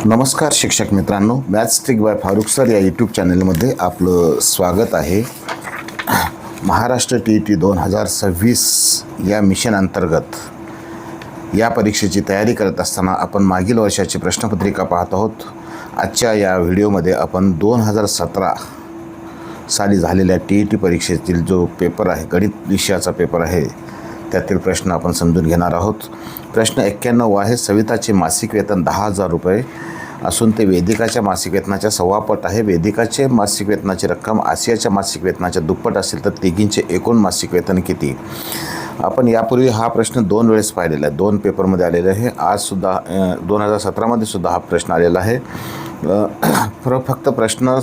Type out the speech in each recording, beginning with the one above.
नमस्कार शिक्षक मित्रांनो, maths trick by Farukh sir या यूट्यूब चॅनलमध्ये आपलं स्वागत आहे. महाराष्ट्र TET 2026 या मिशन अंतर्गत या परीक्षेची तयारी करत असताना आपण मागील वर्षाची प्रश्नपत्रिका पाहत आहोत. आजच्या या व्हिडिओमध्ये आपण 2017 साली झालेल्या TET परीक्षेतील जो पेपर आहे, गणित विषयाचा पेपर आहे, त्यातील प्रश्न आपण समजून घेणार आहोत. प्रश्न 91 आहे. सविताचे मासिक वेतन 10,000 रुपये असून ते वेदिकाच्या मासिक वेतनाच्या 1.25 पट आहे. वेदिकाचे मासिक वेतनाची रक्कम आसियाच्या मासिक वेतनाच्या दुप्पट असेल तर तिघींचे एकूण मासिक वेतन किती? आपण यापूर्वी हा प्रश्न 2 वेळेस पाहिलेला आहे, 2 पेपरमध्ये आलेला आहे. आजसुद्धा 2017मध्ये सुद्धा हा प्रश्न आलेला आहे. फक्त प्रश्न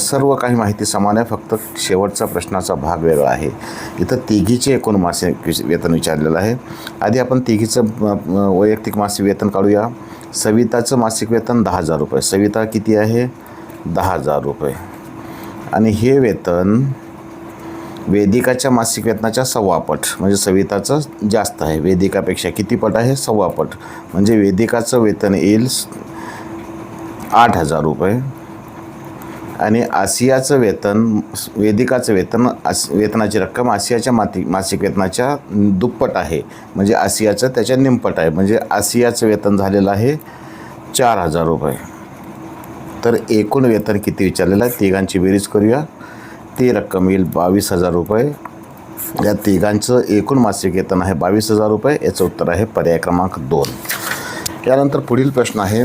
सर्व काही माहिती समान आहे, फक्त शेवटचा प्रश्नाचा भाग वेगळा आहे. इथं तिघीचे एकूण मासिक वेतन विचारलेलं आहे. आधी आपण तिघीचं वैयक्तिक मासिक वेतन काढूया. सविताचं मासिक वेतन 10,000 रुपये. सविता किती आहे? 10,000 रुपये. आणि हे वेतन वेदिकाच्या मासिक वेतनाच्या 1.25 पट, म्हणजे सविताचं जास्त आहे. वेदिकापेक्षा किती पट आहे? 1.25 पट. म्हणजे वेदिकाचं वेतन येईल 8,000 रुपये आणि आसियाचं वेतन, वेदिकाचं वेतन, वेतनाची रक्कम आसियाच्या मासिक वेतनाच्या दुप्पट आहे, म्हणजे आसियाचं त्याच्या निमपट आहे. म्हणजे आसियाचं वेतन झालेलं आहे 4,000 रुपये. तर एकूण वेतन किती विचारलेलं आहे? तिघांची बेरीज करूया. ती रक्कम येईल 22,000 रुपये. या तिघांचं एकूण मासिक वेतन आहे 22,000 रुपये. याचं उत्तर आहे पर्याय क्रमांक 2. यानंतर पुढील प्रश्न आहे.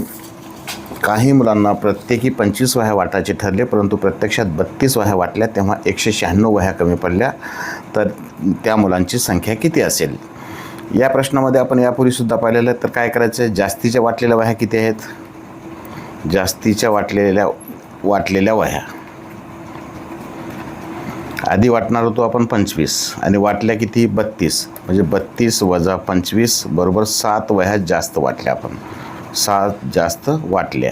काही मुलांना प्रत्येकी 25 वह्या वाटायचे ठरले, परंतु प्रत्यक्षात 32 वह्या वाटल्या, तेव्हा 196 वह्या कमी पडल्या, तर त्या मुलांची संख्या किती असेल? या प्रश्नामध्ये आपण यापूर्वीसुद्धा पाहिलेलं आहे. तर काय करायचं आहे? जास्तीच्या वाटलेल्या वह्या किती आहेत? जास्तीच्या वाटलेल्या वह्या आधी वाटणार होतो आपण 25 आणि वाटल्या किती? 32. म्हणजे 32 वजा 25 बरोबर 7 वह्या जास्त वाटल्या. आपण 7 जास्त वाटल्या.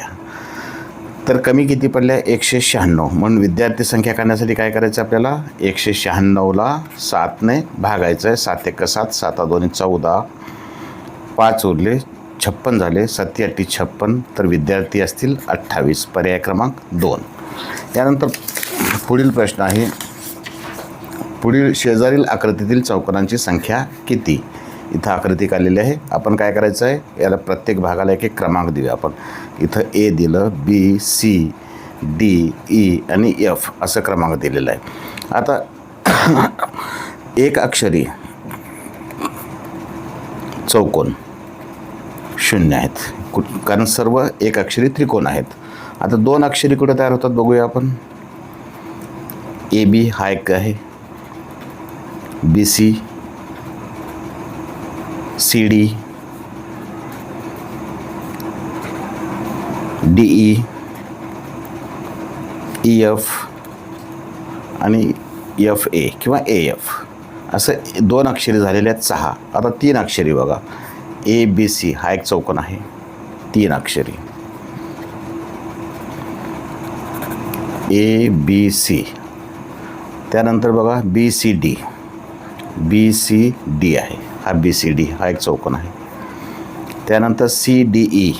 तर कमी किती पडल्या? 196. म्हणून विद्यार्थी संख्या काढण्यासाठी काय करायचं आपल्याला? 196ला 7ने भागायचं आहे. 7 × 7, 7 2 14, 5 उरले 56 झाले, 7 8 56. तर विद्यार्थी असतील 28. पर्याय क्रमांक 2. यानंतर पुढील प्रश्न आहे. पुढील शेजारील आकृतीतील चौकोनांची संख्या किती? इथं आकृती काढलेली आहे. आपण काय करायचं आहे? याला प्रत्येक भागाला एक एक क्रमांक देऊया आपण. इथं A दिलं, B, C, D, E आणि F असं क्रमांक दिलेला आहे. आता एक अक्षरी चौकोन 0 आहेत, कारण सर्व एक अक्षरी त्रिकोण आहेत. आता 2 अक्षरी कुठे तयार होतात बघूया आपण. AB हा एक आहे, BC, CD, DE, EF आणि FA किंवा AF असं 2 अक्षरी झालेले आहेत 6. आता 3 अक्षरी बघा. ABC हा एक चौकोन आहे, 3 अक्षरी. ABC. त्यानंतर बघा BCD. BCD आहे, हा BCD हा एक चौकोन आहे. त्यानंतर CDE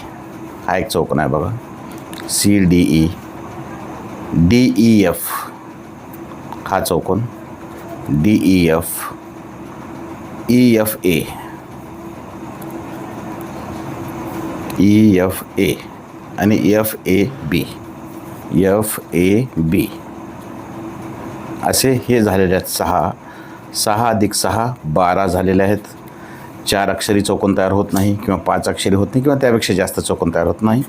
हा एक चौकोन आहे बघा, CDE. DEF हा चौकोन, DEF. EFA, EFA आणि FAB, FAB असे हे झालेले आहेत 6. 6 अधिक 6 12 झालेले आहेत. 4 अक्षरी चौकोन तयार होत नाही किंवा 5 अक्षरी होत नाही किंवा त्यापेक्षा जास्त चौकोन तयार होत नाही.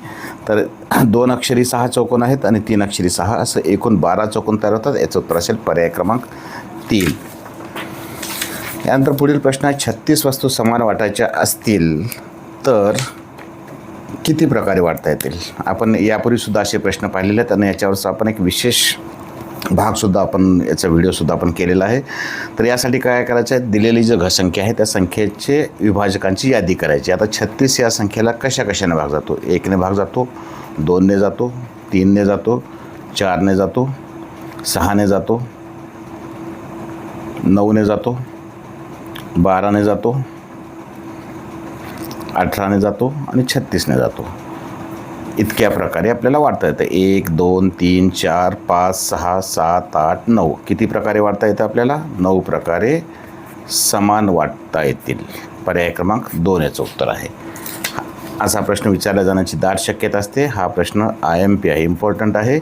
तर 2 अक्षरी 6 चौकोन आहेत आणि 3 अक्षरी 6 असं एकूण 12 चौकोन तयार होतात. याचं उत्तर असेल पर्याय क्रमांक 3. यानंतर पुढील प्रश्न आहे. 36 वस्तू समान वाटायच्या असतील तर किती प्रकारे वाटता येतील? आपण यापूर्वीसुद्धा असे प्रश्न पाहिलेले आहेत आणि याच्यावरचा आपण एक विशेष भागसुद्धा आपण याचा व्हिडिओसुद्धा आपण केलेला आहे. तर यासाठी काय करायचं आहे? दिलेली जी घनसंख्या आहे त्या संख्येचे विभाजकांची यादी करायची. आता 36 या संख्येला कशाने भाग जातो? 1ने भाग जातो, 2ने जातो, 3ने जातो, 4ने जातो, 6ने जातो, 9ने जातो, 12ने जातो, 18ने जातो आणि 36ने जातो. इतक्या प्रकारे आपल्याला वाढता येतं. 1 2 3 4 5 6 7 8 9 किती प्रकारे वाढता येतं आपल्याला? 9 प्रकारे समान वाटता येतील. पर्याय क्रमांक 2 याचं उत्तर आहे. असा प्रश्न विचारला जाण्याची दाट शक्यता असते. हा प्रश्न IMP आहे, इम्पॉर्टंट आहे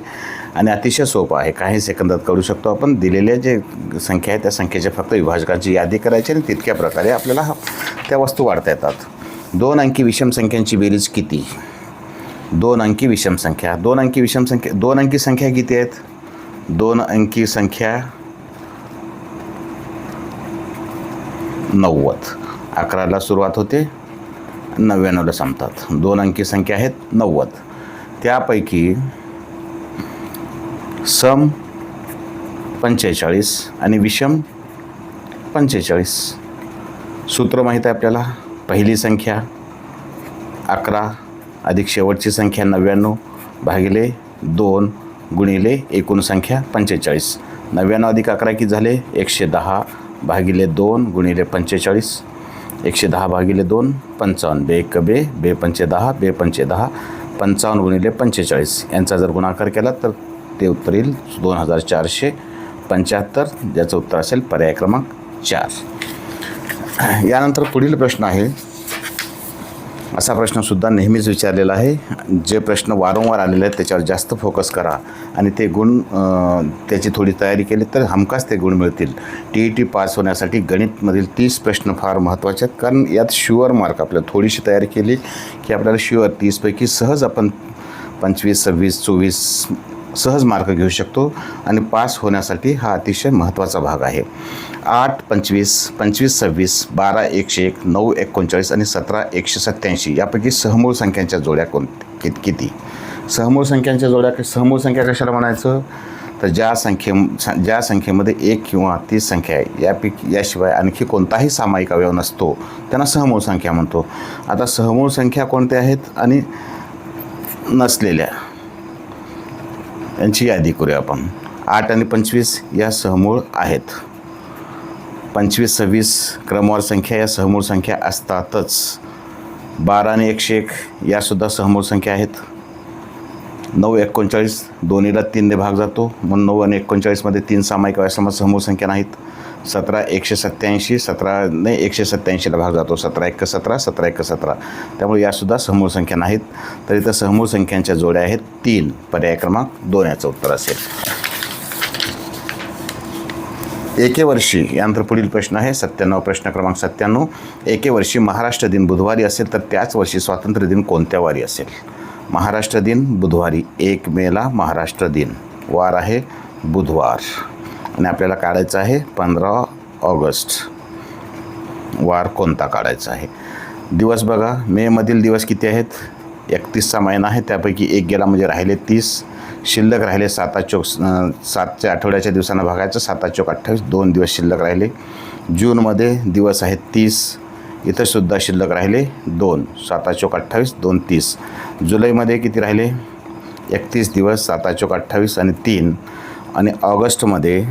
आणि अतिशय सोपा आहे. काही सेकंदात करू शकतो आपण. दिलेल्या जे संख्या आहे त्या संख्येच्या फक्त विभाजकांची यादी करायची आणि तितक्या प्रकारे आपल्याला त्या वस्तू वाढता येतात. 2 अंकी विषम संख्यांची बेरीज किती? 2 अंकी विषम संख्या. 2 अंकी विषम संख्या, 2 अंकी संख्या किती आहेत? 2 अंकी संख्या 90. 11ला सुरुवात होते, 99ला संपतात. 2 अंकी संख्या आहेत 90. त्यापैकी सम 45 आणि विषम 45. सूत्र माहीत आहे आपल्याला. पहिली संख्या 11 अधिक शेवटची संख्या 99 भागिले 2 गुणिले एकूण संख्या 45. 99 अधिक 11 किती झाले? 110 भागिले 2 गुणिले 45. 110 भागिले 2 55. बे 1 बे, बे 5 10, बे 5 10, 55 गुणिले 45 यांचा जर गुणाकार केला तर ते उत्तर येईल 2475, ज्याचं उत्तर असेल पर्याय क्रमांक 4. यानंतर पुढील प्रश्न आहे. असा प्रश्नसुद्धा नेहमीच विचारलेला आहे. जे प्रश्न वारंवार आलेले आहेत त्याच्यावर जास्त फोकस करा आणि ते गुण त्याची थोडी तयारी केली तर हमखास ते गुण मिळतील. TET पास होण्यासाठी गणितमधील 30 प्रश्न फार महत्त्वाचे आहेत, कारण यात शुअर मार्क आपल्याला थोडीशी तयारी केली की आपल्याला शुअर 30पैकी सहज आपण 25 26 24 सहज मार्क घेऊ शकतो आणि पास होण्यासाठी हा अतिशय महत्त्वाचा भाग आहे. 8 25 25 26 12 101 9 39 आणि 17 187 यापैकी सहमूळ संख्यांच्या जोड्या किती? सहमूळ संख्यांच्या जोड्या, सहमूळ संख्या कशाला म्हणायचं? तर ज्या संख्येमध्ये 1 किंवा 30 संख्या आहे याशिवाय आणखी कोणताही सामायिक अवयव नसतो त्यांना सहमूळ संख्या म्हणतो. आता सहमूळ संख्या कोणत्या आहेत आणि नसलेल्या यांची यादी करूया आपण. 8 आणि 25 या सहमूळ आहेत. 25 26 क्रमवार संख्या या सहमूळ संख्या असतातच. 12 आणि 101 यासुद्धा सहमूळ संख्या आहेत. 9 39 दोन्हीला 3ने भाग जातो म्हणून 9 आणि 39मध्ये 3 सामायिक अवयवासह सहमूळ संख्या नाहीत. 17 187 17ने 187ला भाग जातो. 17 1 17 17 1 17, त्यामुळे यासुद्धा सहमूळ संख्या नाहीत. तर इथं सहमूळ संख्यांच्या जोड्या आहेत 3. पर्याय क्रमांक 2 याचं उत्तर असेल. एके वर्षी, यानंतर पुढील प्रश्न आहे 97, प्रश्न क्रमांक 97. एके वर्षी महाराष्ट्र दिन बुधवारी असेल तर त्याच वर्षी स्वातंत्र्य दिन कोणत्या वारी असेल? महाराष्ट्र दिन बुधवारी, 1 मेला महाराष्ट्र दिन, वार आहे बुधवार आणि आपल्याला काढायचं आहे 15 ऑगस्ट. वार कोणता काढायचा आहे? दिवस बघा, मेमधील दिवस किती आहेत? 31चा महिना आहे, त्यापैकी 1 गेला म्हणजे राहिले 30. शिल्लक राहिले 7च्या आठवड्याच्या दिवसांना भागायचं, 7 चोक 28, 2 दिवस शिल्लक राहिले. जूनमध्ये दिवस आहेत 30, इथं सुद्धा शिल्लक राहिले 2, 7 चोक 28, 2 30. जुलैमध्ये किती राहिले? 31 दिवस, 7 चोक 28 आणि 3. आणि ऑगस्टमध्ये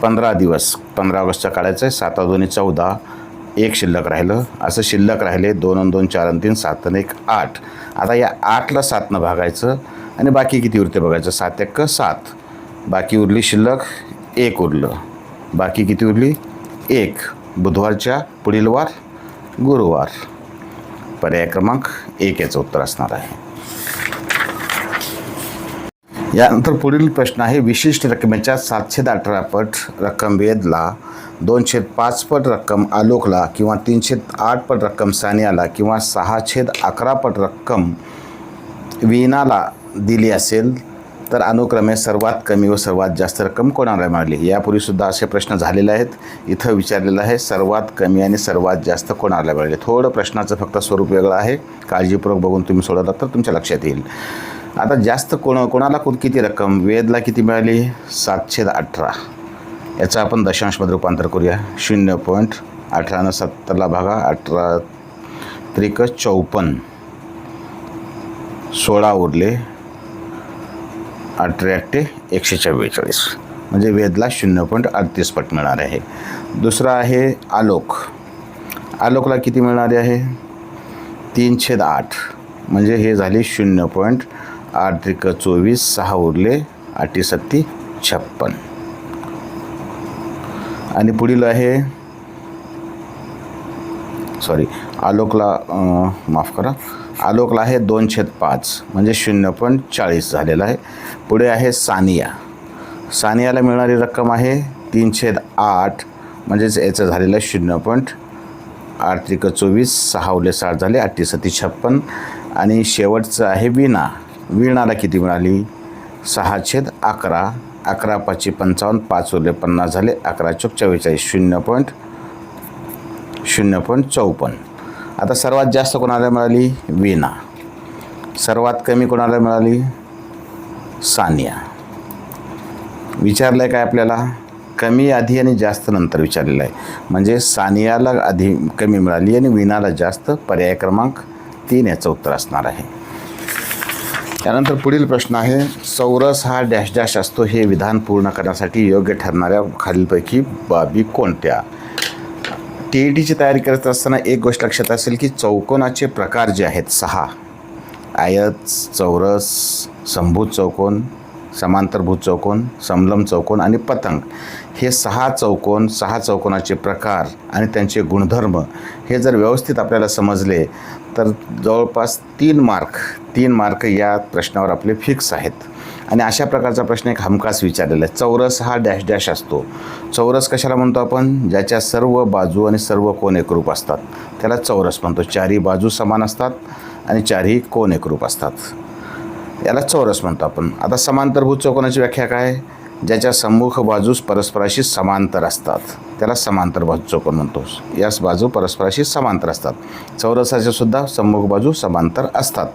15 दिवस, 15 ऑगस्टचा काढायचं आहे, 7 2 14, 1 शिल्लक राहिलं. असं शिल्लक राहिले 2 आणि 2 4 आणि 3 7 आणि 1 8. आता या 8ला 7नं भागायचं आणि बाकी किती उरते बघायचं. 7 1 7, बाकी उरली शिल्लक 1 उरलं, बाकी किती उरली? 1. बुधवारच्या पुढील वार गुरुवार. पर्याय क्रमांक 1 याचं उत्तर असणार आहे. यानंतर पुढील प्रश्न आहे. विशिष्ट रकमेच्या 7/18 पट रक्कम वेदला, 2/5 पट रक्कम आलोकला किंवा 3/8 पट रक्कम सानियाला किंवा 6/11 पट रक्कम वीणाला दिली असेल तर अनुक्रमे सर्वात कमी व सर्वात जास्त रक्कम कोणाला मिळाली? यापूर्वीसुद्धा असे प्रश्न झालेले आहेत. इथं विचारलेलं आहे सर्वात कमी आणि सर्वात जास्त कोणाला मिळाले. थोडं प्रश्नाचं फक्त स्वरूप वेगळं आहे. काळजीपूर्वक बघून तुम्ही सोडवलं तर तुमच्या लक्षात येईल. आता जास्त कोणाला किती रक्कम? वेदला किती मिळाली? 7/18. याचं आपण दशांशमध्ये रूपांतर करूया. 0.18 70ला भागा, 18 त्रिक 54, 16 उरले, 18 144, म्हणजे वेदला 0.38 पट मिळणार आहे. दुसरा आहे आलोक. आलोकला किती मिळणारे आहे? 3/8. म्हणजे हे झाले 0.8 त्रिक 24, 6 उरले 8 7 56. आणि पुढील आहे आलोकला माफ करा, आलोकला आहे 2/5 म्हणजे 0.40 झालेला आहे. पुढे आहे सानियाला मिळणारी रक्कम आहे 3/8 म्हणजेच याचं झालेलं आहे 0.8 त्रिक 24, 6 उरले 60 झाले 8 7 56. आणि शेवटचं आहे वीणाला किती मिळाली 6/11, 11 5 55, 5 उरले 50 झाले 11 चौक 44, 0.54. आता सर्वात जास्त कोणाला मिळाली वीणा, सर्वात कमी कोणाला मिळाली सानिया. विचारलं आहे काय आपल्याला, कमी आधी आणि जास्त नंतर विचारलेलं आहे. म्हणजे सानियाला आधी कमी मिळाली आणि वीणाला जास्त, पर्याय क्रमांक 3 याचं उत्तर असणार आहे. त्यानंतर पुढील प्रश्न आहे, चौरस हा डॅश डॅश असतो हे विधान पूर्ण करण्यासाठी योग्य ठरणाऱ्या खालीलपैकी बाबी कोणत्या. TETची तयारी करत असताना एक गोष्ट लक्षात असेल की चौकोनाचे प्रकार जे आहेत 6, आयत, चौरस, समभुज चौकोन, समांतरभुज चौकोन, समलंब चौकोन आणि पतंग, हे 6 चौकोनाचे प्रकार आणि त्यांचे गुणधर्म हे जर व्यवस्थित आपल्याला समजले तर जवळपास 3 मार्क या प्रश्नावर आपले फिक्स आहेत. आणि अशा प्रकारचा प्रश्न एक हमखास विचारलेला आहे. चौरस हा डॅश डॅश असतो. चौरस कशाला म्हणतो आपण, ज्याच्या सर्व बाजू आणि सर्व कोन एकरूप असतात त्याला चौरस म्हणतो. 4ही बाजू समान असतात आणि 4ही कोन एकरूप असतात, याला चौरस म्हणतो आपण. आता समांतरभुज चौकोनाची व्याख्या काय, ज्याच्या सम्मुख बाजूस परस्पराशी समांतर असतात त्याला समांतरभुज चौकोन म्हणतो. यास बाजू परस्पराशी समांतर असतात. चौरसाच्या सुद्धा सम्मुख बाजू समांतर असतात.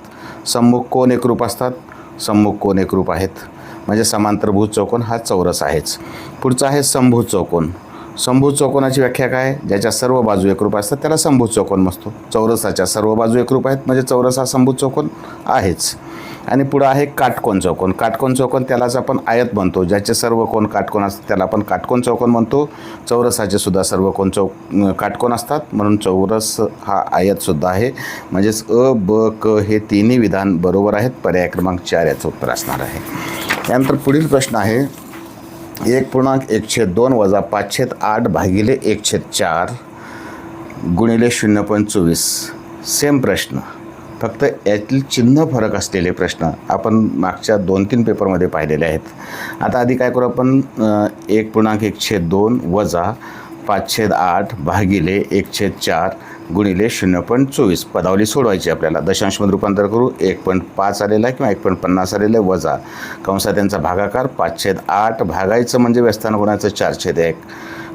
सम्मुख कोन एकरूप असतात, सम्मुख कोन एकरूप आहेत म्हणजे समांतरभुज चौकोन हा चौरस आहेच. पुढचा आहे समभुज चौकोन. समभुज चौकोनाची व्याख्या काय, ज्याच्या सर्व बाजू एकरूप असतात त्याला समभुज चौकोन म्हणतो. चौरसाच्या सर्व बाजू एकरूप आहेत म्हणजे चौरस हा समभुज चौकोन आहेच. आणि पुढं आहे काटकोन चौकोन. काटकोन चौकोन त्यालाच आपण आयत म्हणतो. ज्याचे सर्व कोन काटकोन असतात त्याला आपण काटकोन चौकोन म्हणतो. चौरसाचे सुद्धा सर्व कोन काटकोन असतात म्हणून चौरस हा आयतसुद्धा आहे. म्हणजेच अ, ब, क हे तिन्ही विधान बरोबर आहेत. पर्याय क्रमांक 4 याचं उत्तर असणार आहे. त्यानंतर पुढील प्रश्न आहे 1.1/2 वजा 5/8 भागिले 1/4 गुणिले 0.24. सेम प्रश्न, फक्त यातील चिन्ह फरक असलेले प्रश्न आपण मागच्या 2-3 पेपरमध्ये पाहिलेले आहेत. आता आधी काय करू आपण, 1.1/2 वजा 5/8 भागिले 1/4 गुणिले 0.24 पदावली सोडवायची आपल्याला. दशांशमध्ये रूपांतर करू. 1.5 आलेला आहे किंवा 1.50 आलेलं आहे वजा कंसात त्यांचा भागाकार 5/8 भागायचं म्हणजे व्यस्तान गुणाचं 4/1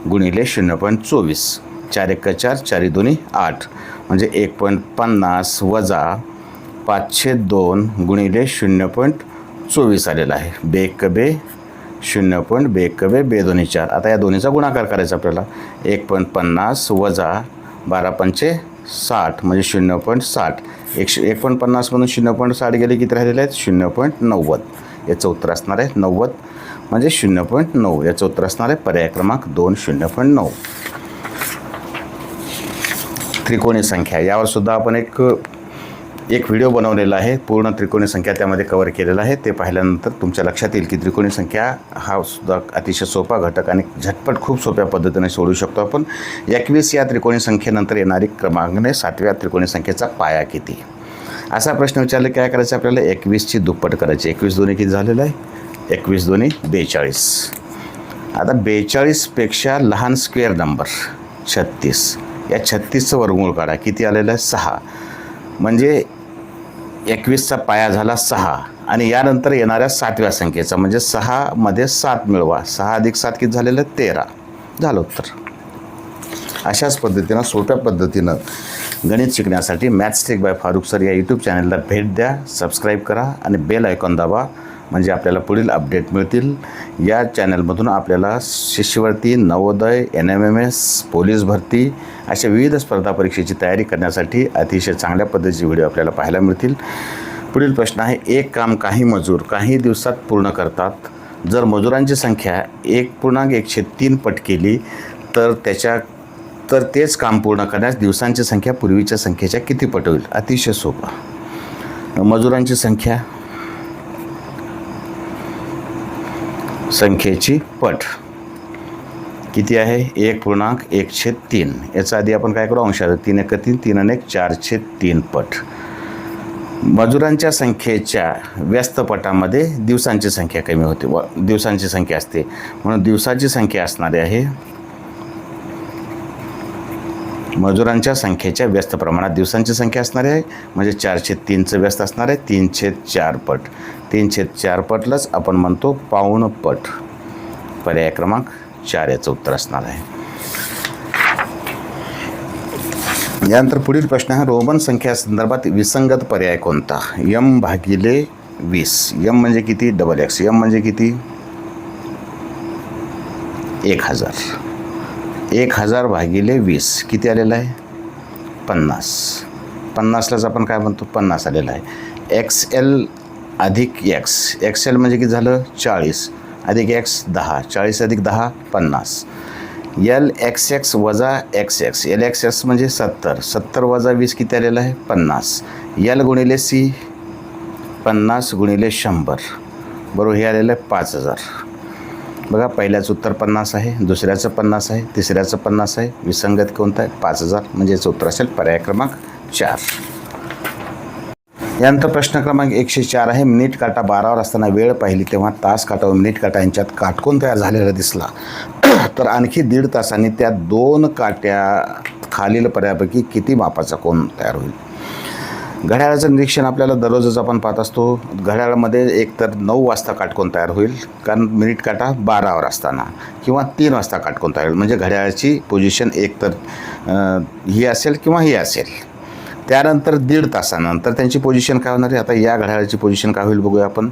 गुणिले 0.24. 4 1 4, 4 2 8 म्हणजे 1.50 वजा 5/2 गुणिले 0.24 आलेला आहे. बेक बे 0.2 2 4. आता या दोन्हीचा गुणाकार करायचा आपल्याला. 1.50 वजा 12 पंचे 60 म्हणजे 0.60. 1.50मधून 0.60 गेले किती राहिलेले आहेत 0.90. याचं उत्तर असणार आहे 90 म्हणजे 0.9. याचं उत्तर असणार आहे पर्याय क्रमांक 2 0.9. त्रिकोणी संख्या यावर सुद्धा आपण एक व्हिडिओ बनवलेला आहे. पूर्ण त्रिकोणी संख्या त्यामध्ये कव्हर केलेला आहे. ते पाहिल्यानंतर तुमच्या लक्षात येईल की त्रिकोणी संख्या हा सुद्धा अतिशय सोपा घटक आणि झटपट खूप सोप्या पद्धतीने सोडू शकतो आपण. 21 या त्रिकोणी संख्येनंतर येणारी क्रमांकाने 7व्या त्रिकोणी संख्येचा पाया किती, असा प्रश्न विचारला. काय करायचं आपल्याला, 21ची दुप्पट करायची. 21 दोन्ही किती झालेलं आहे, 21 दोन्ही 42. आता 42पेक्षा लहान स्क्वेअर नंबर 36. या 36चं वर्गमूळ काढा. किती आलेलं आहे 6. म्हणजे 21चा पाया झाला 6 आणि यानंतर येणाऱ्या 7व्या संख्येचा म्हणजे 6मध्ये 7 मिळवा. 6 अधिक 7 किती झालेलं 13 झालं उत्तर. अशाच पद्धतीनं सोप्या पद्धतीनं गणित शिकण्यासाठी maths trick by Farukh sir या यूट्यूब चॅनलला भेट द्या, सबस्क्राईब करा आणि बेल आयकॉन दाबा म्हणजे आपल्याला पुढील अपडेट मिळतील. या चॅनलमधून आपल्याला शिष्यवृत्ती, नवोदय, NMMS, पोलीस भरती अशा विविध स्पर्धा परीक्षेची तयारी करण्यासाठी अतिशय चांगल्या पद्धतीचे व्हिडिओ आपल्याला पाहायला मिळतील. पुढील प्रश्न आहे, एक काम काही मजूर काही दिवसात पूर्ण करतात. जर मजुरांची संख्या 1.1/3 पट केली तर तेच काम पूर्ण करण्यास दिवसांची संख्या पूर्वीच्या संख्येच्या किती पट होईल. अतिशय सोपा. मजुरांची संख्या, संख्येची पट किती आहे? 1.1/3. याचा आधी आपण काय करू? अंशात 3 × 3 3 × 1 4/3 पट. मजुरांच्या संख्येच्या व्यस्त पटामध्ये दिवसांची संख्या कमी होते व दिवसांची संख्या असते, म्हणून दिवसाची संख्या असणारी आहे. मजुरांच्या संख्येच्या व्यस्त प्रमाणात दिवसांची संख्या असणारी आहे, म्हणजे 4/3चं व्यस्त असणार आहे 3/4 पट. 3/4 पटलाच आपण म्हणतो पाऊण पट. पर्याय क्रमांक 4 याचं उत्तर असणार आहे. यानंतर पुढील प्रश्न आहे, रोमन संख्या संदर्भात विसंगत पर्याय कोणता? m/20. m म्हणजे किती? XX. m म्हणजे किती? 1000. 1000/20 किती आलेलं आहे? 50. 50लाच आपण काय म्हणतो? 50 आलेलं आहे. XL अधिक X. XL म्हणजे किती झालं? 40 अधिक X 10. 40 अधिक 10 50. LXX वजा XX. LXX म्हणजे 70. 70 वजा 20 किती आलेलं आहे? 50. L गुणिले C 50 गुणिले 100 बरोबर हे आलेलं आहे 5000. बघा, पहिल्याचं उत्तर 50 आहे, दुसऱ्याचं 50 आहे, तिसऱ्याचं 50 आहे. विसंगत कोणतं आहे? 5000. म्हणजे याचं उत्तर असेल पर्याय क्रमांक 4. यानंतर प्रश्न क्रमांक 104 आहे, मिनिट काटा 12वर असताना वेळ पाहिली तेव्हा तास काटा व मिनिट काटा यांच्यात काटकोन तयार झालेला दिसला. तर आणखी 1.5 तासांनी त्या 2 काट्या खालील पर्यायापैकी किती मापाचा कोन तयार होईल? घड्याळाचं निरीक्षण आपल्याला दररोजच आपण पाहत असतो. घड्याळामध्ये एकतर 9 वाजता काटकोन तयार होईल, कारण मिनिट काटा 12वर असताना, किंवा 3 वाजता काटकोन तयार होईल. म्हणजे घड्याळाची पोझिशन एकतर ही असेल किंवा ही असेल. त्यानंतर 1.5 तासानंतर त्यांची पोझिशन काय होणार आहे? आता या घड्याळाची पोझिशन काय होईल बघूया आपण.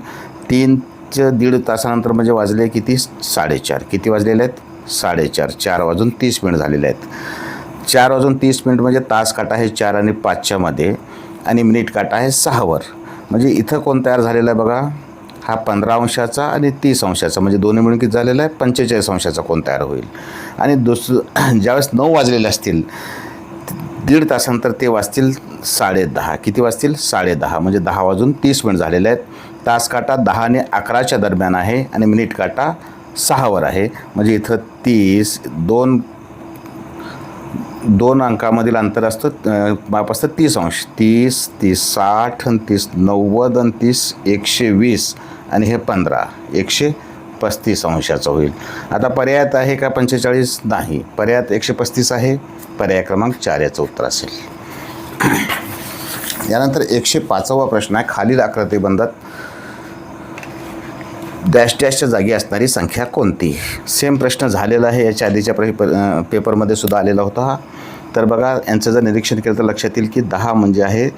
3च्या 1.5 तासानंतर म्हणजे वाजले किती? 4:30. किती वाजलेले आहेत? 4:30. 4:30 झालेले आहेत. 4:30 म्हणजे तास काटा आहे 4 आणि 5च्या मध्ये, आणि मिनिट काटा आहे 6वर. म्हणजे इथं कोण तयार झालेला आहे बघा? हा 15 अंशाचा आणि 30 अंशाचा, म्हणजे दोन्ही मिळून किती झालेला आहे? 45 अंशाचा कोन तयार होईल. आणि ज्यावेळेस 9 वाजलेले असतील 1.5 तासानंतर ते वाजतील 10:30. किती वाजतील? 10:30. म्हणजे 10:30 झालेले आहेत. तास काटा 10 आणि 11च्या दरम्यान आहे, आणि मिनिट काटा 6वर आहे. म्हणजे इथं 30 दोन अंकामधील अंतर असतं, माप असतं 30 अंश. 30 30 60 आणि 30 90 आणि 30 120 आणि हे 15 135 अंशाचं होईल. आता पर्यायात आहे का 45? नाही, पर्यायात 135 आहे. पर्याय क्रमांक 4 याचं उत्तर असेल. यानंतर 105वा प्रश्न आहे, खालील आकृतीबंधात डॅश डॅशच्या जागी असणारी संख्या कोणती? सेम प्रश्न झालेला आहे, याच्या आधीच्या पेपरमध्ये सुद्धा आलेला होता हा. तर बघा, यांचं जर निरीक्षण केलं तर लक्षात येईल की 10 म्हणजे आहे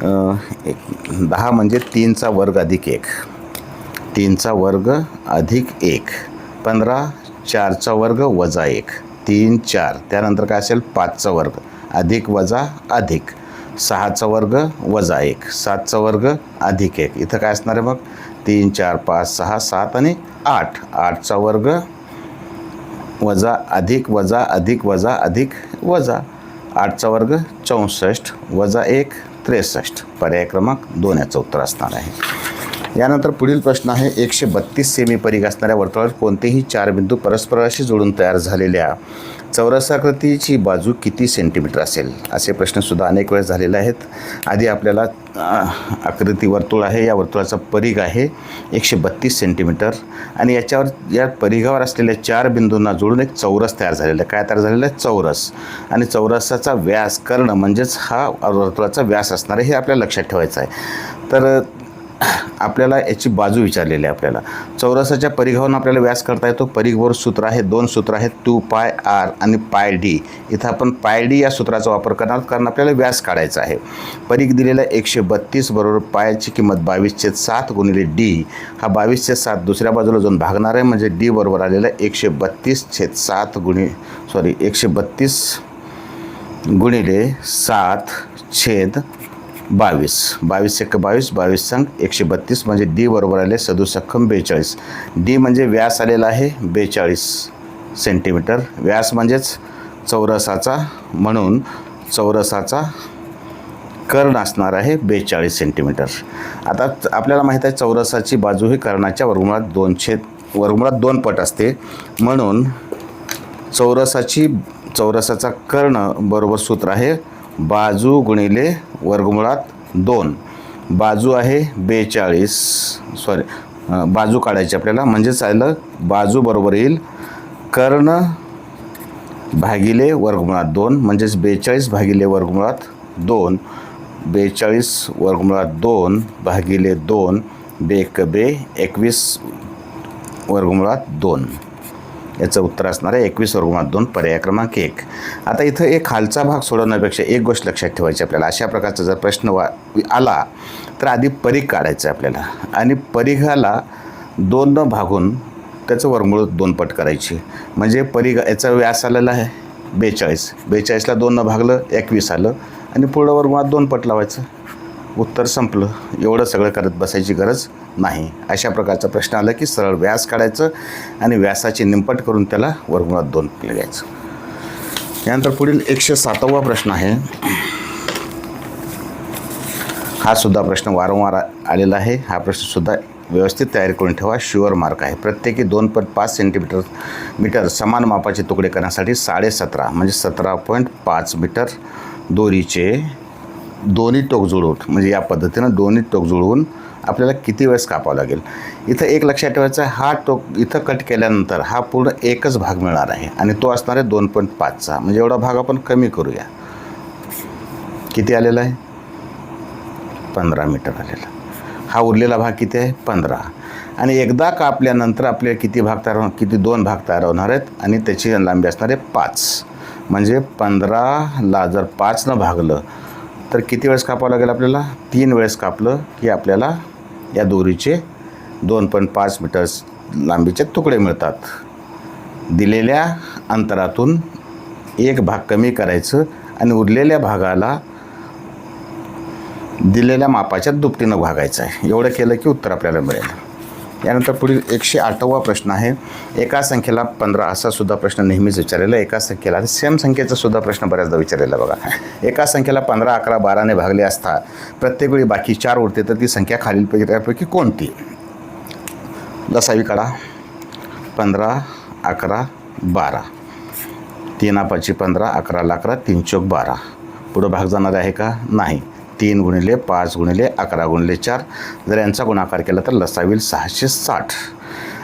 10 म्हणजे 3चा वर्ग अधिक 1. 3चा वर्ग अधिक 1. 15 4चा वर्ग वजा 1. 3 4. त्यानंतर काय असेल? 5चा वर्ग अधिक वजा अधिक. 6चा वर्ग वजा 1. 7चा वर्ग अधिक 1. इथं काय असणार आहे मग? 3 4 5 6 7 आणि 8. 8चा वर्ग वजा अधिक वजा अधिक वजा अधिक वजा. 8चा वर्ग 64 वजा 1 63. पर्याय क्रमांक 2 याचं उत्तर असणार आहे. यानंतर पुढील प्रश्न आहे, 132 सेमी परिघ असणाऱ्या वर्तुळावर कोणतेही 4 बिंदू परस्पराशी जोडून तयार झालेल्या चौरसाकृतीची बाजू किती सेंटीमीटर असेल? असे प्रश्नसुद्धा अनेक वेळेस झालेले आहेत. आधी आपल्याला आकृती वर्तुळ आहे, या वर्तुळाचा परिघ आहे 132 सेंटीमीटर, आणि या परिघावर असलेल्या 4 बिंदूंना जोडून एक चौरस तयार झालेला आहे. काय तयार झालेलं आहे? चौरस. आणि चौरसाचा व्यास कर्ण म्हणजेच हा वर्तुळाचा व्यास असणार आहे, हे आपल्याला लक्षात ठेवायचं आहे. तर आपल्याला याची बाजू विचारलेली आहे. आपल्याला चौरसाच्या परिघावरून आपल्याला व्यास करता येतो. परिघवर सूत्र आहे, 2 सूत्र आहेत, 2πr आणि πd. इथं आपण πd या सूत्राचा वापर करणार, कारण आपल्याला व्यास काढायचा आहे. परिघ दिलेला 132 बरोबर पायची किंमत 22/7 गुणिले d. हा 22/7 दुसऱ्या बाजूला जाऊन भागणार आहे, म्हणजे d बरोबर आलेला 132/7 132 गुणिले 7/22. 22 × 22 22 संग 132, म्हणजे डी बरोबर आले 67/42. डी म्हणजे व्यास आलेला आहे 42 सेंटीमीटर. व्यास म्हणजेच चौरसाचा, म्हणून चौरसाचा कर्ण असणार आहे 42 सेंटीमीटर. आता आपल्याला माहीत आहे चौरसाची बाजू ही कर्णाच्या वर्गमुळात 2 पट असते. म्हणून चौरसाचा कर्ण बरोबर सूत्र आहे बाजू गुणिले वर्गमुळात 2. बाजू आहे 42, बाजू काढायची आपल्याला, म्हणजेच आलं बाजू बरोबर येईल कर्ण भागिले वर्गमुळात 2, म्हणजेच 42 भागिले वर्गमुळात 2. 42 वर्गमुळात 2 भागिले 2 बेक बे 21 वर्गमुळात 2. याचं उत्तर असणार आहे 21 वर्गमुळात 2, पर्याय क्रमांक 1. आता इथं एक खालचा भाग सोडवण्यापेक्षा एक गोष्ट लक्षात ठेवायची आपल्याला. अशा प्रकारचा जर प्रश्न आला तर आधी परिघ काढायचं आहे आपल्याला आणि परिघाला 2 भागून त्याचं वर्गमूळ 2 पट करायची. म्हणजे परिघ याचा व्यास आलेला आहे 42. 42ला 2 भागलं 21 आलं आणि पूर्ण वर्गमुळात 2 पट लावायचं. उत्तर संपलं. एवढं सगळं करत बसायची गरज नाही. अशा प्रकारचा प्रश्न आला की सरळ व्यास काढायचं आणि व्यासाची निमपट करून त्याला वर्गमुळात 2 घ्यायचं. यानंतर पुढील 107वा प्रश्न आहे. हा सुद्धा प्रश्न वारंवार आलेला आहे. हा प्रश्नसुद्धा व्यवस्थित तयारी करून ठेवा. शुअर मार्क आहे. प्रत्येकी 2.5 सेंटीमीटर समान मापाचे तुकडे करण्यासाठी 17.5 म्हणजे 17.5 मीटर दोरीचे दोन्ही टोक जुळवून, म्हणजे या पद्धतीनं दोन्ही टोक जुळवून आपल्याला किती वेळेस कापावं लागेल. इथं एक लक्षात ठेवायचं आहे, हा टोक इथं कट केल्यानंतर हा पूर्ण एकच भाग मिळणार आहे आणि तो असणार आहे 2.5चा. म्हणजे एवढा भाग आपण कमी करूया. किती आलेला आहे? 15 मीटर आलेला. हा उरलेला भाग किती आहे? 15. आणि एकदा कापल्यानंतर आपल्याला किती 2 भाग तयार होणार आहेत आणि त्याची लांबी असणार आहे 5. म्हणजे 15ला जर 5नं भागलं तर किती वेळेस कापावं लागेल आपल्याला? 3 वेळेस कापलं की आपल्याला या दोरीचे 2.5 मीटर लांबीचे तुकडे मिळतात. दिलेल्या अंतरातून एक भाग कमी करायचं आणि उरलेल्या भागाला दिलेल्या मापाच्या दुपटीनं भागायचं आहे. एवढं केलं की उत्तर आपल्याला मिळेल. यानंतर पुढील 108वा प्रश्न आहे. एका संख्येला 15 असा सुद्धा प्रश्न नेहमीच विचारलेला. एका संख्येला सेम संख्येचा सुद्धा प्रश्न बऱ्याचदा विचारलेला बघा. एका संख्येला 15, 11, 12ने भागले असता प्रत्येक वेळी बाकी 4 उरते तर ती संख्या खालीलपैकी कोणती? लसावी काढा. 15, 11, 12. 3 15, 11 11, 3 चौक 12. पुढं भाग जाणार आहे का? नाही. 3 गुणिले 5 गुणिले 11 गुणिले 4. जर यांचा गुणाकार केला तर लसावी 660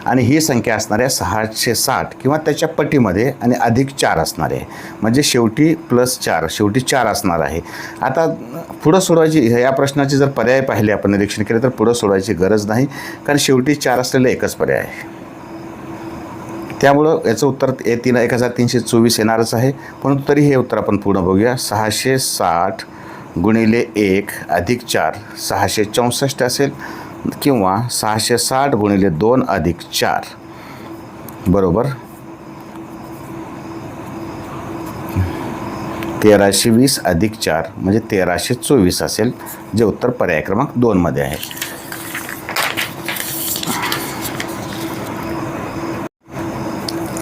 आणि ही संख्या असणार आहे 660 किंवा त्याच्या पटीमध्ये आणि अधिक 4 असणार आहे. म्हणजे शेवटी +4 शेवटी 4 असणार आहे. आता पुढं सोडवायची, या प्रश्नाचे जर पर्याय पाहिले आपण निरीक्षण केले तर पुढं सोडवायची गरज नाही, कारण शेवटी 4 असलेला एकच पर्याय आहे. त्यामुळं याचं उत्तर 1324 येणारच आहे. परंतु तरी हे उत्तर आपण पूर्ण बघूया. 660 गुणिले 1 अधिक 4 664 असेल किंवा 660 गुणिले 2 अधिक 4 बरोबर 1320 अधिक 4 म्हणजे 1324 असेल, जे उत्तर पर्याय क्रमांक 2 मध्ये आहे.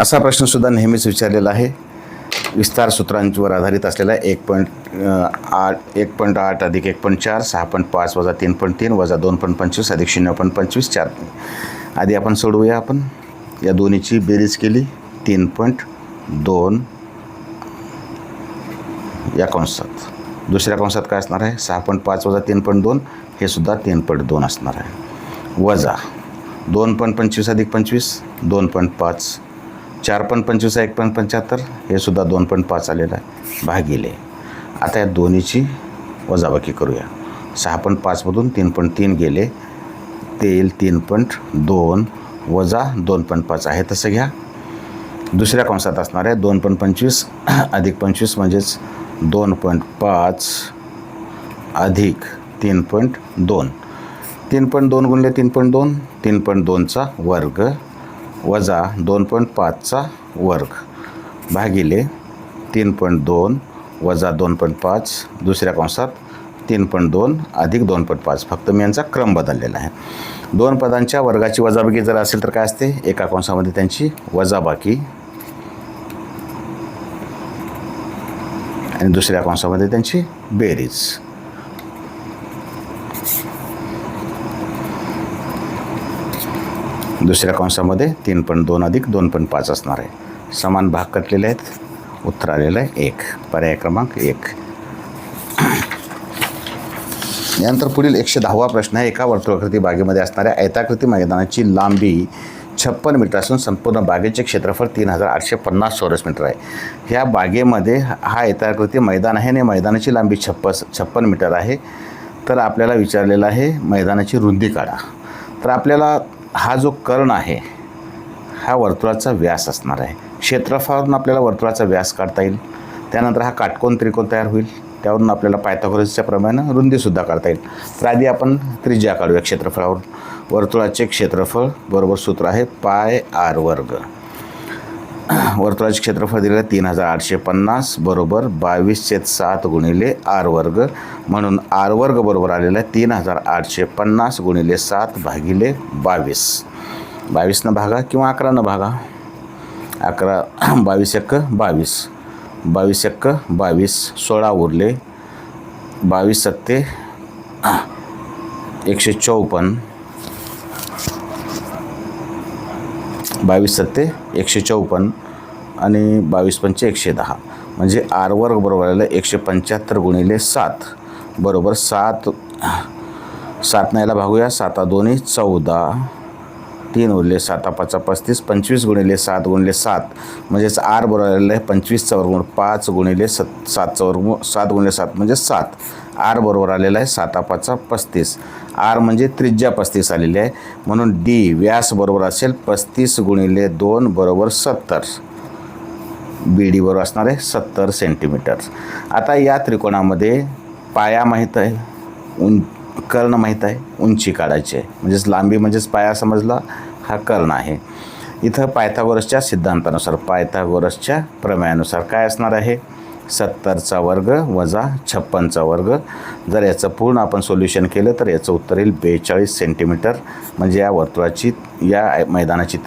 असा प्रश्नसुद्धा नेहमीच विचारलेला आहे. विस्तार सूत्रांवर आधारित असलेला 1.8 अधिक 1.4 6.5 वजा 3.3 वजा 2.25 अधिक 0.25 4. आधी आपण सोडवूया. आपण या दोन्हीची बेरीज केली. 3.2 या कंसात, दुसऱ्या कंसात काय असणार आहे? 6.5 वजा 3.2 हे सुद्धा 3.2 असणार आहे. वजा 2.25 अधिक 25 2.5 4.25 1.75 हे सुद्धा 2.5 आलेलं आहे भागिले. आता या दोन्हीची वजाबाकी करूया. 6.5मधून 3.3 गेले ते येईल 3.2 वजा 2.5 आहे तसं घ्या. दुसऱ्या कंसात असणार आहे 2.25 अधिक 25 म्हणजेच 2.5 अधिक 3.2. 3.2 गुणिले 3.2 3.2चा वर्ग वजा 2.5चा वर्ग भागिले 3.2 वजा 2.5 दुसऱ्या कंसात 3.2 अधिक 2.5. फक्त मी यांचा क्रम बदललेला आहे. 2 पदांच्या वर्गाची वजाबाकी जर असेल तर काय असते? एका कंसामध्ये त्यांची वजाबाकी आणि दुसऱ्या कंसामध्ये त्यांची बेरीज. दुसऱ्या कंसामध्ये 3.2 अधिक 2.5 असणार आहे. समान भाग कटलेले आहेत. उत्तर आलेलं आहे 1. पर्याय क्रमांक 1. यानंतर पुढील 110वा प्रश्न आहे. एका वर्तुळाकृती बागेमध्ये असणाऱ्या आयताकृती मैदानाची लांबी 56 मीटर असून संपूर्ण बागेचे क्षेत्रफळ 3850 चौरस मीटर आहे. ह्या बागेमध्ये हा आयताकृती मैदान आहे आणि मैदानाची लांबी 56 मीटर आहे. तर आपल्याला विचारलेलं आहे मैदानाची रुंदी काढा. तर आपल्याला हा जो कर्ण आहे हा वर्तुळाचा व्यास असणार आहे. क्षेत्रफळावरून आपल्याला वर्तुळाचा व्यास काढता येईल. त्यानंतर हा काटकोन त्रिकोण तयार होईल. त्यावरून आपल्याला पायथागोरसच्या प्रमाणे रुंदीसुद्धा काढता येईल. तर आधी आपण त्रिज्या काढूया क्षेत्रफळावरून. वर्तुळाचे क्षेत्रफळ बरोबर सूत्र आहे पाय आर वर्ग. वर्तुळाचे क्षेत्रफळ दिलेलं आहे 3850 बरोबर 22/7 गुणिले आर वर्ग. म्हणून आर वर्ग बरोबर आलेला आहे 3850 गुणिले 7 भागिले 22. 22 भागा किंवा 11 भागा. 22 एक्क 22, 22 एक्क 22, 16 उरले, 22 सत्ते 154, 22 सत्ते 154 आणि 22 पंचे 110. म्हणजे आर वर्ग बरोबर आलेलं 175 गुणिले 7 बरोबर 7. 7 नाहीला भागूया. 7 2 14, 3 उरले, 7 5 35, 25 गुणिले 7 गुणिले 7 म्हणजेच आर बरोबर आलेलं आहे 25चा वर्गमूळ 5 गुणिले 7चा वर्गमूळ 7 गुणिले 7 म्हणजे 7. आर बरोबर आलेला आहे 7 5 35. आर म्हणजे त्रिज्या 35 आलेली आहे. म्हणून डी व्यास बरोबर असेल 35 गुणिले 2 बरोबर 70. बी डी बरोबर असणार आहे 70 सेंटीमीटर. आता या त्रिकोणामध्ये पाया माहीत आहे, कर्ण माहीत आहे, उंची काढायची आहे. म्हणजेच लांबी म्हणजेच पाया समजला, हा कर्ण आहे. इथं पायथागोरसच्या सिद्धांतानुसार पायथागोरसच्या प्रमेयानुसार काय असणार आहे 70चा वर्ग वजा 56चा वर्ग. जर याचं पूर्ण आपण सोल्युशन केलं तर याचं उत्तर येईल 42 सेंटीमीटर. म्हणजे या वर्तुळाची या मैदानाची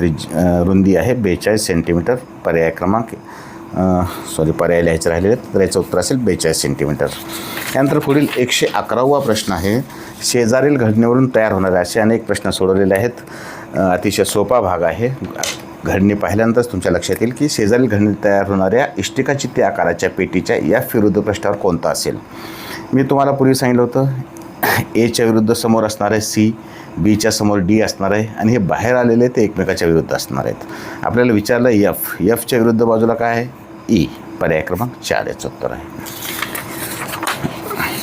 रुंदी आहे 42 सेंटीमीटर. पर्याय क्रमांक पर्याय लिहायचं राहिलेले तर याचं उत्तर असेल 42 सेंटीमीटर. त्यानंतर पुढील 111वा प्रश्न आहे. शेजारील घटनेवरून तयार होणारे असे अनेक प्रश्न सोडवलेले आहेत. अतिशय सोपा भाग आहे. घडणी पाहिल्यानंतरच तुमच्या लक्षात येईल की शेजारील घडणी तयार होणाऱ्या इष्टिकाचित्ती आकाराच्या पेटीच्या एफ विरुद्ध पृष्ठावर कोणता असेल. मी तुम्हाला पूर्वी सांगितलं होतं एच्या विरुद्ध समोर असणार आहे सी, बीच्या समोर डी असणार आहे आणि हे बाहेर आलेले ते एकमेकाच्या विरुद्ध असणार आहेत. आपल्याला विचारलं एफच्या विरुद्ध बाजूला काय आहे ई. पर्याय क्रमांक 4 याचं उत्तर आहे.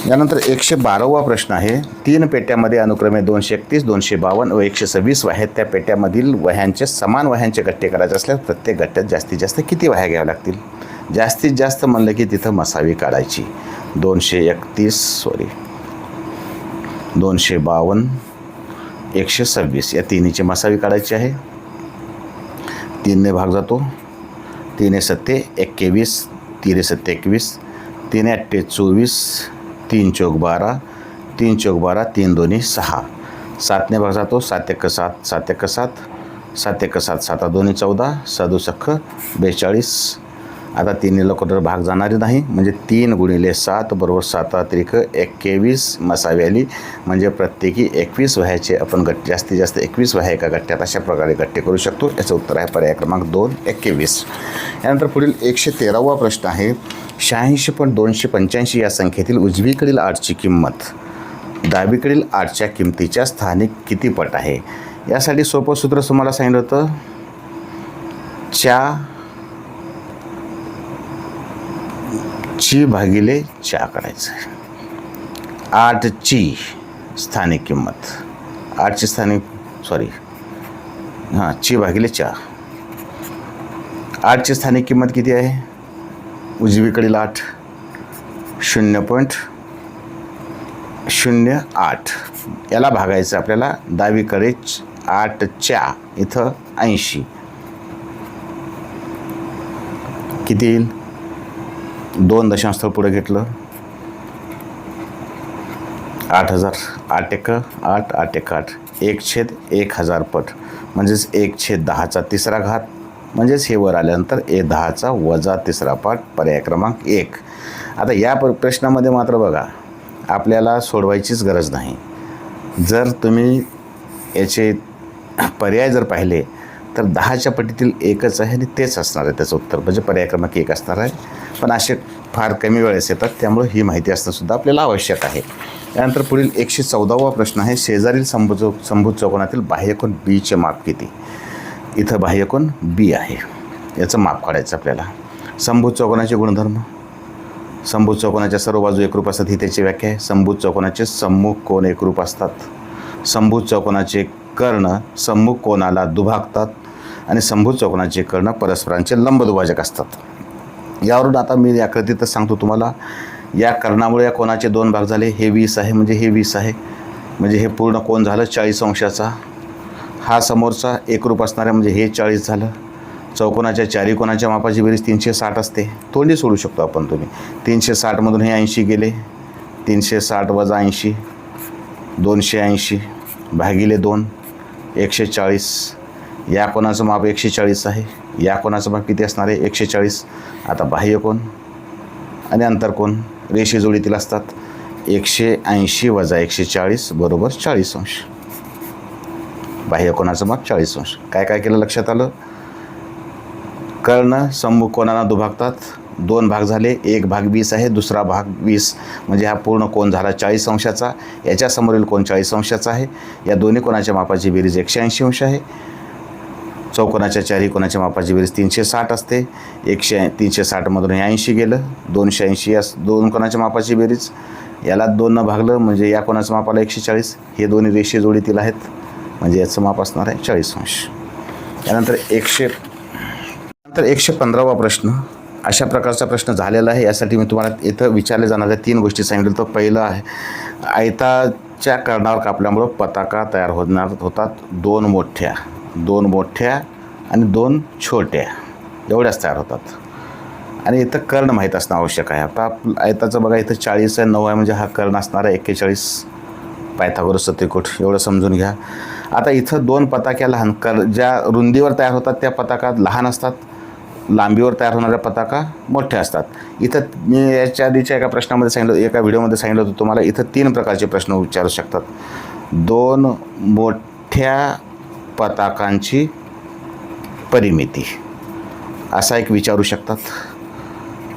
यानंतर 112वा प्रश्न आहे. 3 पेट्यामध्ये अनुक्रमे 231, 252 व 126 वह्या आहेत. त्या पेट्यामधील वह्यांचे समान वह्यांचे गट्टे करायचे असल्यास प्रत्येक गट्ट्यात जास्तीत जास्त किती वह्या घ्याव्या लागतील. जास्तीत जास्त म्हणलं की तिथं मसावी काढायची. 231 252, 126 या तिन्हीची मसावी काढायची आहे. 3ने भाग जातो. 3 सत्ते 21, 3 सत्ते 21, 3 अट्टे 24, 3 चौक 12, 3 चौक 12, 3 दोन्ही 6. 7ने भाग जातो. 7 1 7, 7 1 7, 7 1 7, 7 दोन्ही 14, 7 सख 42. आता 3 लवकर भाग जाणारी नाही म्हणजे 3 गुणिले 7 बरोबर 7 त्रिक 21 मसावी आली. म्हणजे प्रत्येकी 21 वह्याचे आपण जास्तीत जास्त 21 वह्या एका गट्ट्यात अशा प्रकारे गट्टे करू शकतो. याचं उत्तर आहे पर्याय क्रमांक 2 21. यानंतर पुढील 113वा प्रश्न आहे. 86.285 या संख्येतील उजवीकडील 8ची किंमत डावीकडील 8च्या किमतीच्या स्थानिक किती पट आहे. यासाठी सोपं सूत्र तुम्हाला सांगितलं होतं ची भागिले च्या करायचं आहे. 8ची स्थानिक किंमत 8ची स्थानिक ची भागिले च्या. 8ची स्थानिक किंमत किती आहे उजवीकडील 8 0.08. याला भागायचं आपल्याला डावीकडे 8च्या इथं 80 किती येईल. 2 दशांश पुढे घेतलं 8000. 8 1 8, 8 1 8, 1/1000 पट म्हणजेच 1/10चा तिसरा घात म्हणजेच हे वर आल्यानंतर 10चा वजा तिसरा पाठ. पर्याय क्रमांक 1. आता या प्रश्नामध्ये मात्र बघा आपल्याला सोडवायचीच गरज नाही. जर तुम्ही याचे पर्याय जर पाहिले तर 10च्या पटीतील एकच आहे आणि तेच असणार आहे त्याचं उत्तर, म्हणजे पर्याय क्रमांक 1 असणार आहे. पण असे फार कमी वेळेस येतात, त्यामुळे ही माहिती असणंसुद्धा आपल्याला आवश्यक आहे. त्यानंतर पुढील 114वा प्रश्न आहे, शेजारील समभुज चौकोनातील बाह्यकोन बीचे माप किती. इथं बाह्यकोन बी आहे, याचं माप काढायचं आपल्याला. समभुज चौकोनाचे गुणधर्म. समभुज चौकोनाच्या सर्व बाजू एकरूप असतात, ही त्याची व्याख्या आहे. समभुज चौकोनाचे सम्मुख कोन एकरूप असतात. समभुज चौकोनाचे कर्ण सम्मुख कोनाला दुभागतात आणि समभुज चौकोनाचे कर्ण परस्परांचे लंबदुभाजक असतात. यावरून आता मी आकृतीतच सांगतो तुम्हाला. या कर्णामुळे या कोनाचे 2 भाग झाले. हे 20 आहे, म्हणजे हे 20 आहे, म्हणजे हे पूर्ण कोन झालं 40 अंशाचा. हा समोरचा एकरूप असणारा म्हणजे हे 40 झालं. चौकोनाच्या चारी कोनाच्या मापाची बेरीज 360 असते. तोंडी सोडू शकतो आपण तुम्ही. 360मधून हे 80 गेले. 360 वजा 80 280 भागिले 2 140. या कोणाचं माप 140 आहे. या कोणाचं माप किती असणार आहे 140. आता बाह्य कोन आणि अंतरकोन रेषे जोडीतील असतात. 180 वजा 140 बरोबर 40 अंश. बाह्य कोनाचं माप 40 अंश. काय काय केलं लक्षात आलं. कर्ण सम्मुख कोनाला दुभागतात. 2 भाग झाले. एक भाग 20 आहे, दुसरा भाग 20, म्हणजे हा पूर्ण कोन झाला 40 अंशाचा. याच्या समोरील कोन 40 अंशाचा आहे. या दोन्ही कोनाच्या मापाची बेरीज 180 अंश आहे. चौकोनाच्या चारही कोनाच्या मापाची बेरीज 360 असते. 360मधून हे 80 गेलं. 280 या दोन कोनाच्या मापाची बेरीज. याला 2 भागलं म्हणजे या कोनाचं माप आलं 140. हे दोन्ही रेषे जोडीतील आहेत, म्हणजे याचं माप असणार आहे 40 अंश. यानंतर 115वा प्रश्न. अशा प्रकारचा प्रश्न झालेला आहे. यासाठी मी तुम्हाला इथं विचारले जाणाऱ्या 3 गोष्टी सांगितलं. तर पहिलं आहे, आयताच्या कर्णावर कापल्यामुळं पताका तयार होतात. 2 मोठ्या आणि 2 छोट्या एवढ्याच तयार होतात. आणि इथं कर्ण माहीत असणं आवश्यक आहे. आता आयताचं बघा, इथं 40 आहे, 9 आहे, म्हणजे हा कर्ण असणार आहे 41. पायथागोरसचं त्रिकोट एवढं समजून घ्या. आता इथं 2 पताक्या लहान ज्या रुंदीवर तयार होतात त्या पताका लहान असतात. लांबीवर तयार होणाऱ्या पताका मोठ्या असतात. इथं मी याच्या आधीच्या एका प्रश्नामध्ये सांगितलं, एका व्हिडिओमध्ये सांगितलं होतं तुम्हाला, इथं 3 प्रकारचे प्रश्न विचारू शकतात. 2 मोठ्या पताकांची परिमिती असा एक विचारू शकतात.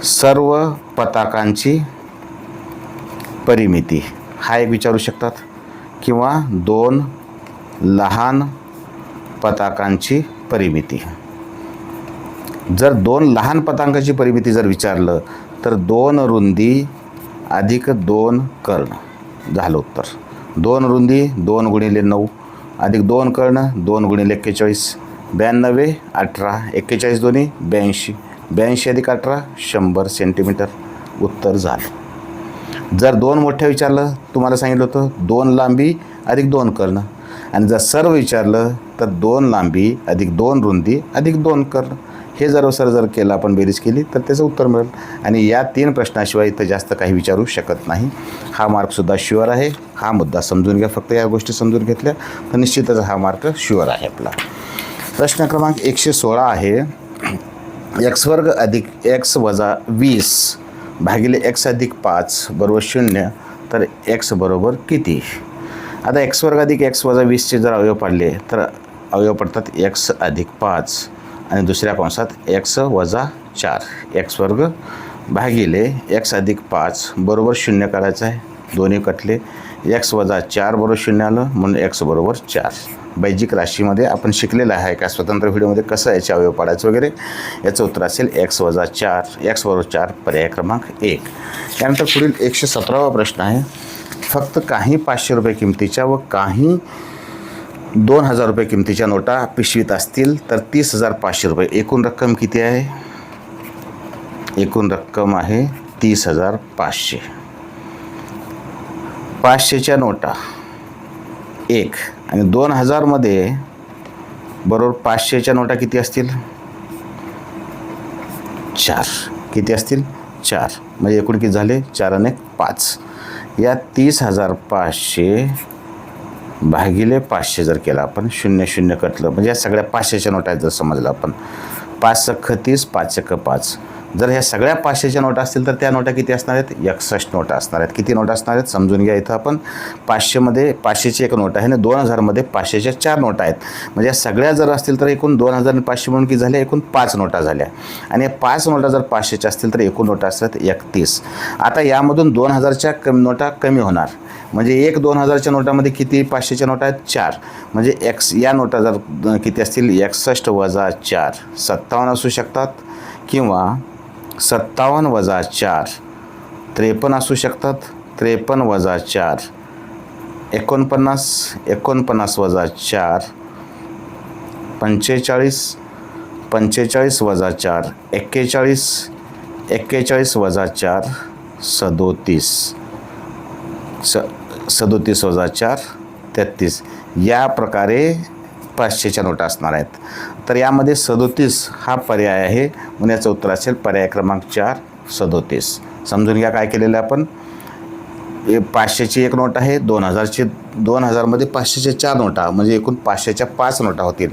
सर्व पताकांची परिमिती हा एक विचारू शकतात. किंवा 2 लहान पताकांची परिमिती. जर 2 लहान पताकांची परिमिती जर विचारलं तर 2 रुंदी अधिक 2 कर्ण झालं उत्तर. 2 रुंदी 2 गुणिले 9 अधिक 2 कर्ण 2 गुणिले 41. 92 18 41 दोन्ही 82. 82 अधिक 18 100 सेंटीमीटर उत्तर झालं. जर 2 मोठ्या विचारलं, तुम्हाला सांगितलं होतं 2 लांबी अधिक 2 कर्ण. आणि जर सर्व विचारलं तर 2 लांबी अधिक 2 रुंदी अधिक 2 कर्ण. हे जर केलं आपण बेरीज केली तर त्याचं उत्तर मिळेल. आणि या 3 प्रश्नाशिवाय इथं जास्त काही विचारू शकत नाही. हा मार्कसुद्धा शुअर आहे. हा मुद्दा समजून घ्या. फक्त या गोष्टी समजून घेतल्या तर निश्चितच हा मार्क शुअर आहे आपला. प्रश्न क्रमांक 116 आहे, x² अधिक x वजा 20 भागिले x अधिक 5 बरोबर 0, तर x बरोबर किती. आता x² अधिक x वजा 20चे जर अवयव पाडले तर अवयव पडतात x अधिक 5 आणि दुसऱ्या कंसात x वजा 4. x² भागिले x अधिक 5 बरोबर 0 करायचं आहे. दोन्ही कटले. x वजा 4 बरोबर 0 आलं, म्हणून x बरोबर 4. बैजिक राशीमध्ये आपण शिकलेलं आहे एका स्वतंत्र व्हिडिओमध्ये कसं याचे अवयव पाडायचं वगैरे. याचं उत्तर असेल x वजा 4. x बरोबर 4 पर्याय क्रमांक 1. त्यानंतर पुढील 117वा प्रश्न आहे, फक्त काही 500 रुपये किमतीच्या व काही 2000 रुपये किमतीच्या नोटा पिशवीत असतील तर 30,500 रुपये. एकूण रक्कम किती आहे. एकूण रक्कम आहे 30,500. 500च्या नोटा 1 आणि 2000मध्ये बरोबर 500च्या नोटा किती असतील 4. किती असतील 4. म्हणजे एकूण किती झाले 4 आणि 5. या 30,500 भागिले 500 जर केला आपण, 00 कटलं, म्हणजे या सगळ्या 500च्या नोटा जर समजलं आपण. 5 सख्ख 30, 5 सख्ख 5, जर ह्या सगळ्या 500च्या नोटा असतील तर त्या नोटा किती असणार आहेत? 61 नोटा असणार आहेत. किती नोटा असणार आहेत समजून घ्या. इथं आपण 500मध्ये 500ची एक नोट आहे आणि 2000मध्ये 500च्या 4 नोटा आहेत. म्हणजे या सगळ्या जर असतील तर एकूण 2000 आणि 500 म्हणून किती झाल्या? एकूण 5 नोटा झाल्या. आणि या 5 नोटा जर 500च्या असतील तर एकूण नोटा असतात 31. आता यामधून 2000च्या नोटा कमी होणार. म्हणजे एक 2000च्या नोटामध्ये किती 500च्या नोटा आहेत? 4. म्हणजे या नोटा जर किती असतील? 61 वजा 4 57 असू शकतात, किंवा 57 वजा 4 53 असू शकतात. 53 वजा 4 49, 49 वजा 4 45, 45 वजा 4 41, 41 वजा 4 37, 37 वजा 4 33. या प्रकारे 500च्या नोटा असणार आहेत. तर यामध्ये 37 हा पर्याय आहे, म्हणून याचं उत्तर असेल पर्याय क्रमांक 4 37. समजून घ्या काय केलेलं आहे आपण. 500ची एक नोट आहे, 2000मध्ये 500च्या 4 नोटा, म्हणजे एकूण 500च्या 5 नोटा होतील.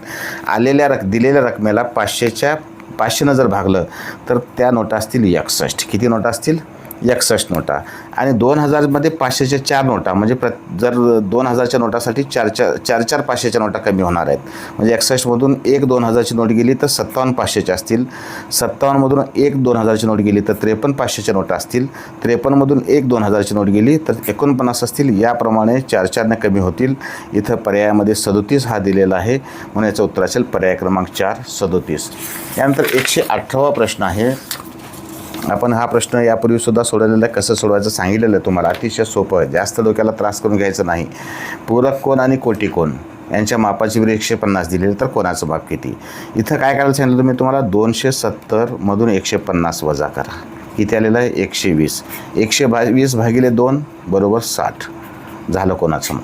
दिलेल्या रकमेला 500नं जर भागलं तर त्या नोटा असतील 61. किती नोटा असतील? 61 नोटा. आणि 2000मध्ये 500च्या 4 नोटा, म्हणजे जर 2000च्या नोटासाठी 4 500च्या नोटा कमी होणार आहेत. म्हणजे 61मधून एक 2000ची नोट गेली तर 57 500च्या असतील. 57मधून एक 2000ची नोट गेली तर 53 500च्या नोटा असतील. 53मधून एक 2000ची नोट गेली तर 49 असतील. याप्रमाणे 4ने कमी होतील. इथं पर्यायामध्ये 37 हा दिलेला आहे, म्हणून याचं उत्तर असेल पर्याय क्रमांक 4 37. यानंतर 118वा प्रश्न आहे. आपण हा प्रश्न यापूर्वीसुद्धा सोडवलेला आहे. कसं सोडवायचं सांगितलेलं आहे तुम्हाला. अतिशय सोपं आहे, जास्त डोक्याला त्रास करून घ्यायचं नाही. पूरक कोन आणि कोटी कोन यांच्या मापाची वेळ 150 दिलेली, तर कोणाचं माप किती? इथं काय करायला सांगितलं तुम्ही तुम्हाला? 270मधून 150 वजा करा. किती आलेलं आहे? 120. 120 भागिले 2 बरोबर 60 झालं कोणाचं माप.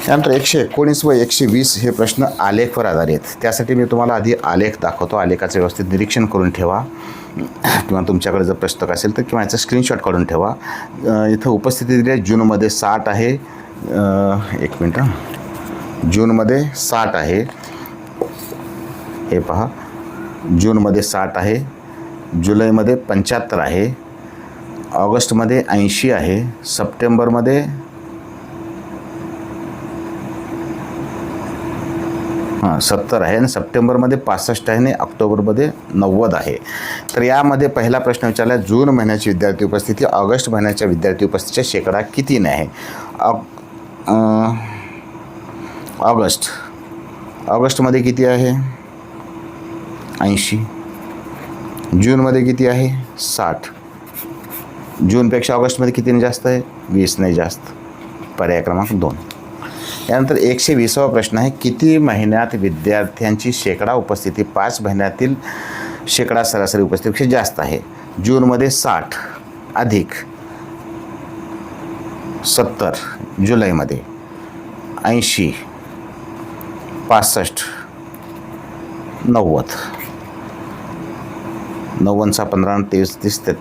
त्यानंतर 119 व 120 हे प्रश्न आलेखवर आधारित. त्यासाठी मी तुम्हाला आधी आलेख दाखवतो. आलेखाचं व्यवस्थित निरीक्षण करून ठेवा, किंवा तुमच्याकडे जर पुस्तक असेल तर किंवा याचा स्क्रीनशॉट काढून ठेवा. इथं उपस्थिती दिली आहे. जूनमध्ये 60 आहे. एक मिनटं. जूनमध्ये 60 आहे. हे पहा, जूनमध्ये 60 आहे. जुलैमध्ये 75 आहे. ऑगस्टमध्ये 80 आहे. सप्टेंबरमध्ये 70 आहे. आणि सप्टेंबरमध्ये 65 आहे. आणि ऑक्टोबरमध्ये 90 आहे. तर यामध्ये पहिला प्रश्न विचारला, जून महिन्याची विद्यार्थी उपस्थिती ऑगस्ट महिन्याच्या विद्यार्थी उपस्थितीच्या शेकडा कितीने आहे? ऑगस्टमध्ये किती आहे? 80. जूनमध्ये किती आहे? 60. जूनपेक्षा ऑगस्टमध्ये कितीने जास्त आहे? 20 ने जास्त. पर्याय क्रमांक 2. यानंतर 120वा प्रश्न आहे. किती महिन्यात विद्यार्थ्यांची शेकडा उपस्थिती 5 महिन्यातील शेकडा सरासरी उपस्थितीपेक्षा जास्त आहे? जूनमध्ये 60 अधिक 70, जुलैमध्ये 80, 65, 90. 90चा 15 23 30,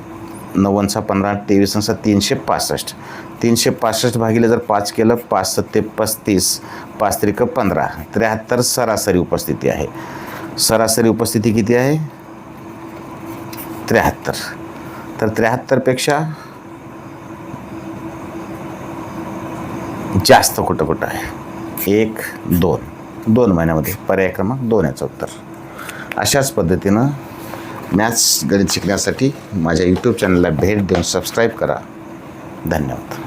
90चा 15 23 असा 365. 365 भागिले जर 5 केलं, 5 7 35, 5 त्रिक 15, 73 सरासरी उपस्थिती आहे. सरासरी उपस्थिती किती आहे? 73. तर 73पेक्षा जास्त कुठं आहे? 1 2 महिन्यामध्ये. पर्याय क्रमांक 2 याचं उत्तर. अशाच पद्धतीनं मॅथ्स गणित शिकण्यासाठी माझ्या यूट्यूब चॅनलला भेट देऊन सबस्क्राईब करा. धन्यवाद.